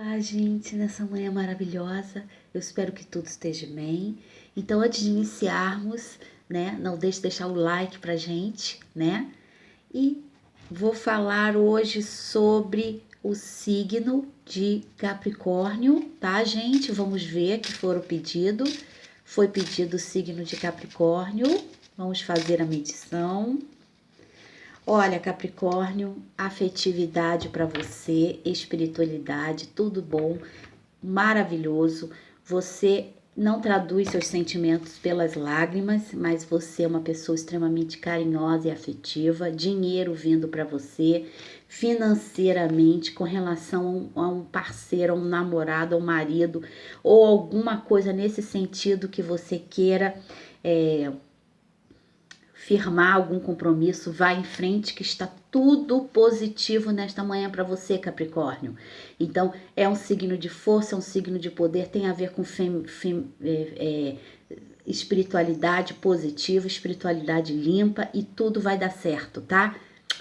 Olá, gente, nessa manhã maravilhosa, eu espero que tudo esteja bem. Então, antes de iniciarmos, né, não deixe de deixar o like pra gente, né? E vou falar hoje sobre o signo de Capricórnio, tá, gente? Vamos ver que foi pedido o signo de Capricórnio. Vamos fazer a medição. Olha, Capricórnio, afetividade para você, espiritualidade, tudo bom, maravilhoso. Você não traduz seus sentimentos pelas lágrimas, mas você é uma pessoa extremamente carinhosa e afetiva, dinheiro vindo para você, financeiramente, com relação a um parceiro, a um namorado, a um marido, ou alguma coisa nesse sentido que você queira firmar algum compromisso, vá em frente que está tudo positivo nesta manhã para você, Capricórnio. Então, é um signo de força, é um signo de poder, tem a ver com espiritualidade positiva, espiritualidade limpa e tudo vai dar certo, tá?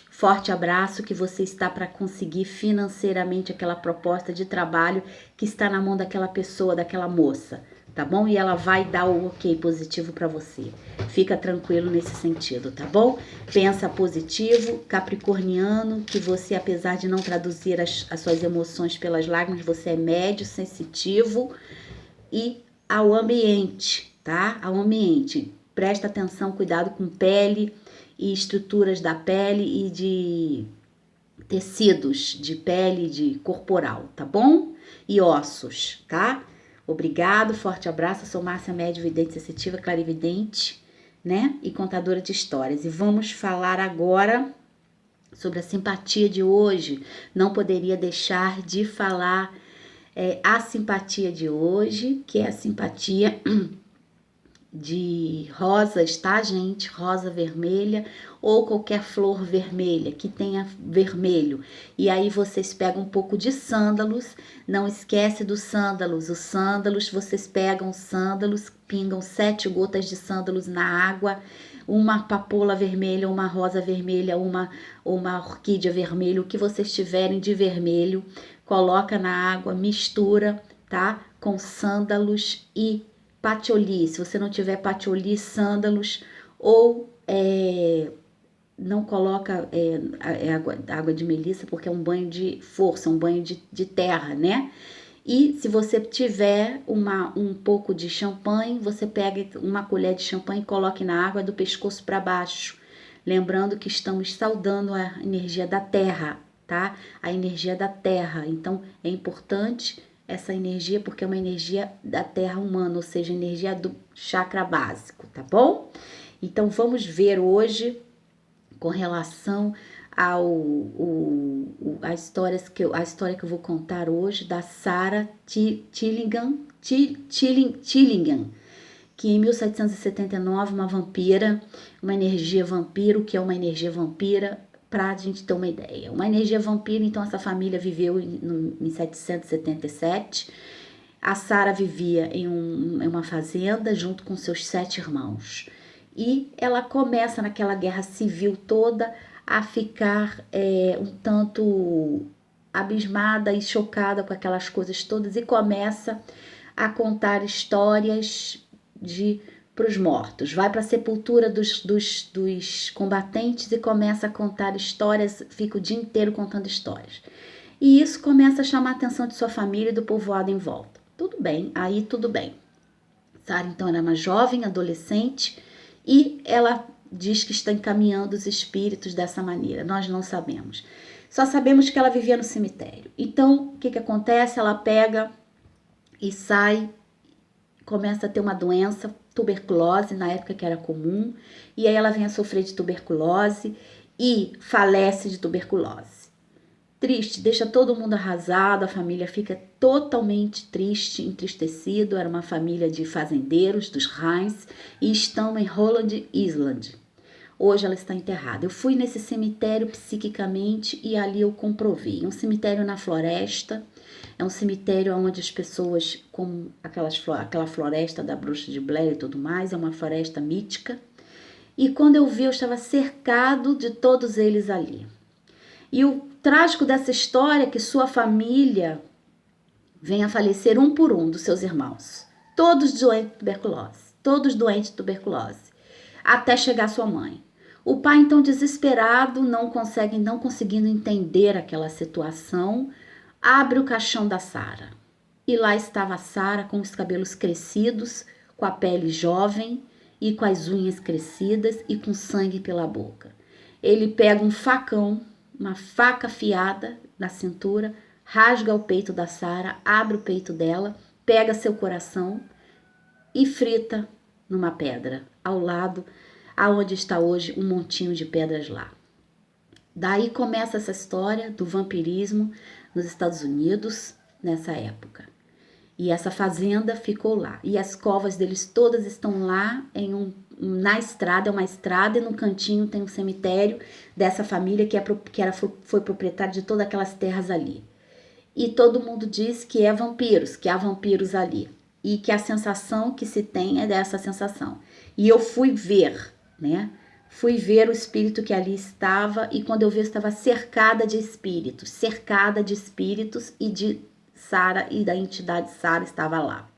Forte abraço que você está para conseguir financeiramente aquela proposta de trabalho que está na mão daquela pessoa, daquela moça, tá bom? E ela vai dar o ok positivo para você. Fica tranquilo nesse sentido, tá bom? Pensa positivo, capricorniano, que você, apesar de não traduzir as suas emoções pelas lágrimas, você é médio, sensitivo e ao ambiente, tá? Ao ambiente. Presta atenção, cuidado com pele e estruturas da pele e de tecidos de pele, de corporal, tá bom? E ossos, tá? Obrigado, forte abraço. Eu sou Márcia Médio, vidente sensitiva, clarividente, né? E contadora de histórias. E vamos falar agora sobre a simpatia de hoje. Não poderia deixar de falar a simpatia de hoje, que é a simpatia de rosas, tá, gente? Rosa vermelha ou qualquer flor vermelha que tenha vermelho. E aí vocês pegam um pouco de sândalos, não esquece dos sândalos. Os sândalos, vocês pegam sândalos, pingam 7 gotas de sândalos na água, uma papoula vermelha, uma rosa vermelha, uma orquídea vermelha, o que vocês tiverem de vermelho, coloca na água, mistura, tá? Com sândalos e patchouli. Se você não tiver patchouli, sândalos ou não coloca água de melissa, porque é um banho de força, um banho de terra, né? E se você tiver um pouco de champanhe, você pega uma colher de champanhe e coloque na água do pescoço para baixo. Lembrando que estamos saudando a energia da terra, tá? A energia da terra. Então, é importante essa energia porque é uma energia da terra humana, ou seja, energia do chakra básico, tá bom? Então, vamos ver hoje com relação a história que eu vou contar hoje da Sarah Tillingham, que em 1779 uma vampira, uma energia vampiro, que é uma energia vampira, para a gente ter uma ideia. Uma energia vampira, então essa família viveu em 1777. A Sarah vivia em uma fazenda junto com seus 7 irmãos. E ela começa naquela guerra civil toda a ficar um tanto abismada e chocada com aquelas coisas todas e começa a contar histórias para os mortos. Vai para a sepultura dos combatentes e começa a contar histórias, fica o dia inteiro contando histórias. E isso começa a chamar a atenção de sua família e do povoado em volta. Tudo bem, aí tudo bem. Sarah então era uma jovem, adolescente, e ela diz que está encaminhando os espíritos dessa maneira. Nós não sabemos. Só sabemos que ela vivia no cemitério. Então, o que acontece? Ela pega e sai, começa a ter uma doença, tuberculose, na época que era comum, e aí ela vem a sofrer de tuberculose e falece de tuberculose. Triste, deixa todo mundo arrasado, a família fica totalmente triste, entristecido. Era uma família de fazendeiros, dos Hines, e estão em Holland Island. Hoje ela está enterrada. Eu fui nesse cemitério psiquicamente e ali eu comprovei. É um cemitério na floresta, é um cemitério onde as pessoas, como aquela floresta da Bruxa de Blair e tudo mais, é uma floresta mítica. E quando eu vi, eu estava cercado de todos eles ali. E o trágico dessa história é que sua família vem a falecer um por um dos seus irmãos, todos doentes de tuberculose, até chegar sua mãe. O pai, então, desesperado, não conseguindo entender aquela situação, abre o caixão da Sara. E lá estava a Sara com os cabelos crescidos, com a pele jovem e com as unhas crescidas e com sangue pela boca. Ele pega um facão, uma faca afiada na cintura, rasga o peito da Sara, abre o peito dela, pega seu coração e frita numa pedra, ao lado aonde está hoje um montinho de pedras lá. Daí começa essa história do vampirismo nos Estados Unidos nessa época. E essa fazenda ficou lá. E as covas deles todas estão lá na estrada, é uma estrada, e no cantinho tem um cemitério dessa família foi proprietária de todas aquelas terras ali. E todo mundo diz que há vampiros ali. E que a sensação que se tem é dessa sensação. E eu fui ver, né? Fui ver o espírito que ali estava, e quando eu vi, eu estava cercada de espíritos e de Sara, e da entidade Sara estava lá.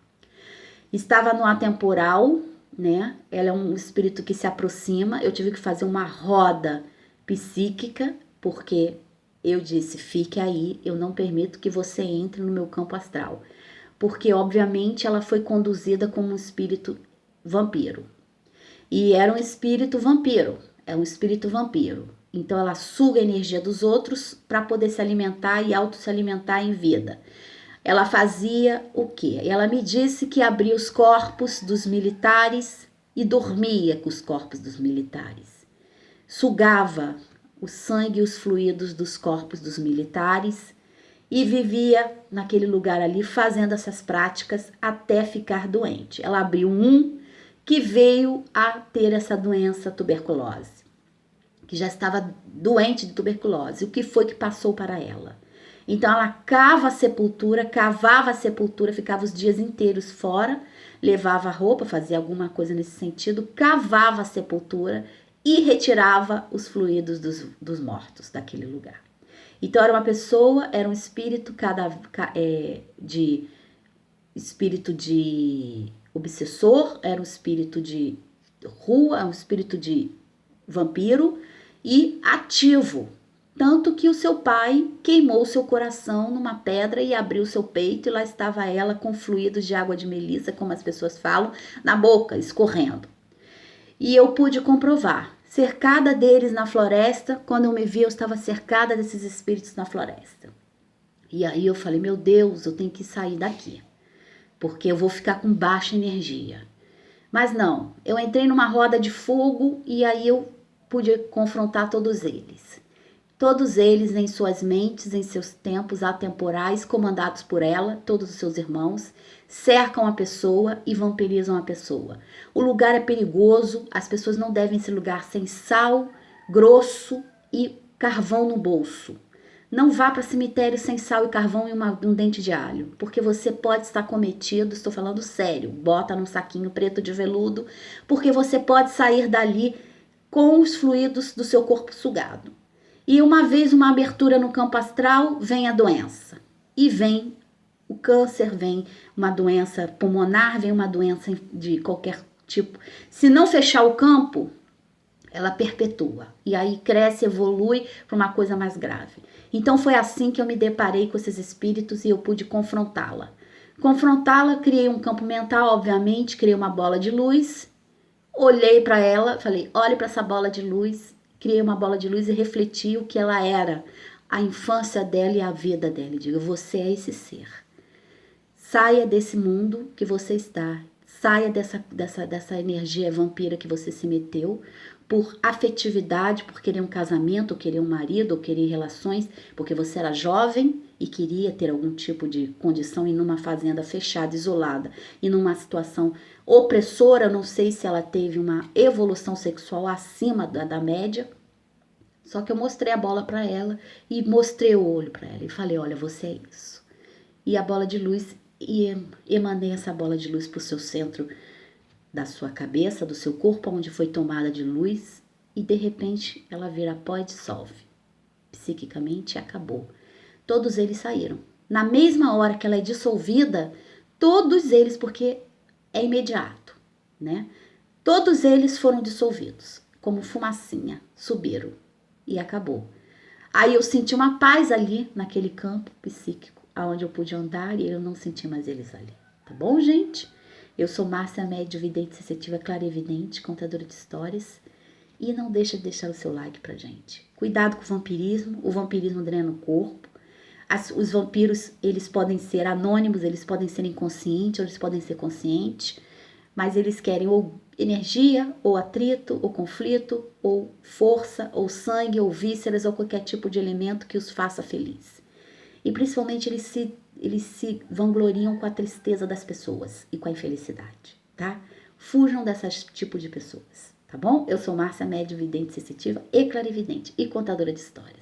Estava no atemporal, né? Ela é um espírito que se aproxima. Eu tive que fazer uma roda psíquica, porque eu disse, fique aí, eu não permito que você entre no meu campo astral. Porque, obviamente, ela foi conduzida como um espírito vampiro. E era um espírito vampiro, Então, ela suga a energia dos outros para poder se alimentar e se alimentar em vida. Ela fazia o quê? Ela me disse que abria os corpos dos militares e dormia com os corpos dos militares. Sugava o sangue e os fluidos dos corpos dos militares e vivia naquele lugar ali fazendo essas práticas até ficar doente. Ela abriu um que veio a ter essa doença, tuberculose, que já estava doente de tuberculose. O que foi que passou para ela? Então ela cavava a sepultura, ficava os dias inteiros fora, levava roupa, fazia alguma coisa nesse sentido, cavava a sepultura e retirava os fluidos dos mortos daquele lugar. Então era um espírito de obsessor, era um espírito de rua, um espírito de vampiro e ativo. Tanto que o seu pai queimou seu coração numa pedra e abriu seu peito, e lá estava ela com fluidos de água de melissa, como as pessoas falam, na boca, escorrendo. E eu pude comprovar, cercada deles na floresta. Quando eu me vi, eu estava cercada desses espíritos na floresta. E aí eu falei, meu Deus, eu tenho que sair daqui, porque eu vou ficar com baixa energia. Mas não, eu entrei numa roda de fogo e aí eu pude confrontar todos eles. Todos eles em suas mentes, em seus tempos atemporais, comandados por ela, todos os seus irmãos, cercam a pessoa e vampirizam a pessoa. O lugar é perigoso, as pessoas não devem esse lugar sem sal grosso e carvão no bolso. Não vá para cemitério sem sal e carvão e um dente de alho, porque você pode estar cometido, estou falando sério, bota num saquinho preto de veludo, porque você pode sair dali com os fluidos do seu corpo sugado. E uma vez uma abertura no campo astral, vem a doença. E vem o câncer, vem uma doença pulmonar, vem uma doença de qualquer tipo. Se não fechar o campo, ela perpetua. E aí cresce, evolui para uma coisa mais grave. Então foi assim que eu me deparei com esses espíritos e eu pude confrontá-la. Criei um campo mental, obviamente, criei uma bola de luz, olhei para ela, falei, olhe para essa bola de luz. Criei uma bola de luz e refleti o que ela era, a infância dela e a vida dela. E digo, você é esse ser. Saia desse mundo que você está. Saia dessa energia vampira que você se meteu por afetividade, por querer um casamento, ou querer um marido, ou querer relações, porque você era jovem e queria ter algum tipo de condição em numa fazenda fechada, isolada, e numa situação opressora. Não sei se ela teve uma evolução sexual acima da média. Só que eu mostrei a bola para ela e mostrei o olho para ela e falei, olha, você é isso. E a bola de luz, e emanei essa bola de luz para o seu centro da sua cabeça, do seu corpo, onde foi tomada de luz, e de repente ela vira pó e dissolve. Psiquicamente acabou. Todos eles saíram. na mesma hora que ela é dissolvida, todos eles, porque é imediato, né? Todos eles foram dissolvidos, como fumacinha, subiram e acabou. Aí eu senti uma paz ali, naquele campo psíquico, aonde eu pude andar e eu não senti mais eles ali. Tá bom, gente? Eu sou Márcia, médium, vidente, sensitiva, clarividente, contadora de histórias. E não deixa de deixar o seu like pra gente. Cuidado com o vampirismo drena o corpo. Os vampiros, eles podem ser anônimos, eles podem ser inconscientes, ou eles podem ser conscientes, mas eles querem ou energia, ou atrito, ou conflito, ou força, ou sangue, ou vísceras, ou qualquer tipo de elemento que os faça feliz. E principalmente eles se vangloriam com a tristeza das pessoas e com a infelicidade, tá? Fujam desse tipo de pessoas, tá bom? Eu sou Márcia, médium, vidente, sensitiva e clarividente e contadora de histórias.